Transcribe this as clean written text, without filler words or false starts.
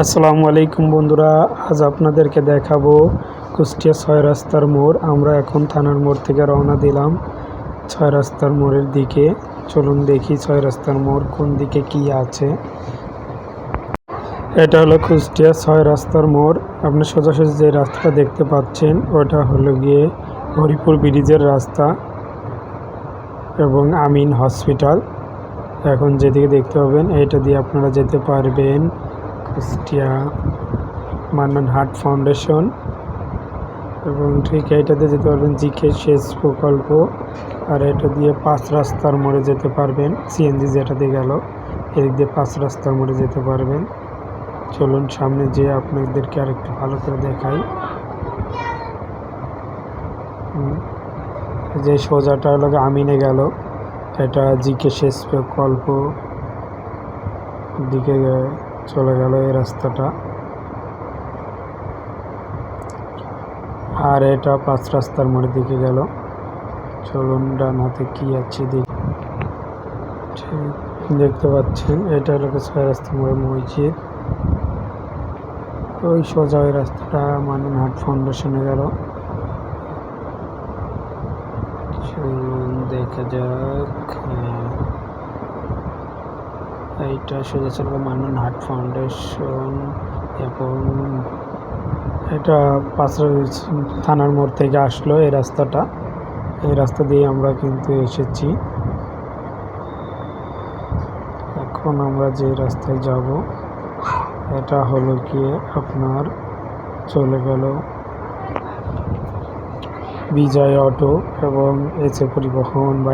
আসসালামু আলাইকুম বন্ধুরা, আজ আপনাদেরকে দেখাবো কুষ্টিয়া ৬ রাস্তার মোড়। আমরা এখন থানার মোড় থেকে রওনা দিলাম ৬ রাস্তার মোড়ের দিকে। চলুন দেখি ৬ রাস্তার মোড় কোন দিকে কি আছে। এটা হলো কুষ্টিয়া ৬ রাস্তার মোড়। আপনি সোজাসুজি যে রাস্তাটা দেখতে পাচ্ছেন ওটা হলো গিয়ে হরিপুর ব্রিজের রাস্তা এবং আমিন হসপিটাল। এখন যেদিকে দেখতে পাবেন এটা দিয়ে আপনারা যেতে পারবেন কুষ্টিয়া মান্নান হার্ট ফাউন্ডেশন, এবং ঠিক এইটাতে যেতে পারবেন জিকে সেচ প্রকল্প। আর এটা দিয়ে ৫ রাস্তার মোড়ে যেতে পারবেন, সিএনজি যেটা দিয়ে গেল এদিক দিয়ে ৫ রাস্তার মোড়ে যেতে পারবেন। চলুন সামনে যেয়ে আপনাদেরকে আরেকটু ভালো করে দেখাই। যে সোজাটা হলো আমিনে গেল, এটা জিকে সেচ প্রকল্প দিকে চলে গেল এই রাস্তাটা। আর এটা ৫ রাস্তার মোড়ের দিকে গেল। চলুন ডান হাতে কি আছে দেখতে পাচ্ছেন, এটা হলো ৬ রাস্তার মোড়ের মসজিদ। ওই সোজা ওই রাস্তাটা মান্নান হার্ট ফাউন্ডেশনে গেল। চলুন দেখা যাক। এইটা সোজা চলবে মান্নান হার্ট ফাউন্ডেশন, এবং এটা ৫ থানার মোড় থেকে আসলো এই রাস্তাটা। এই রাস্তা দিয়ে আমরা কিন্তু এসেছি। এখন আমরা যে রাস্তায় যাব এটা হলো গিয়ে আপনার চলে গেল বিজয় অটো এবং এসে পরিবহন বা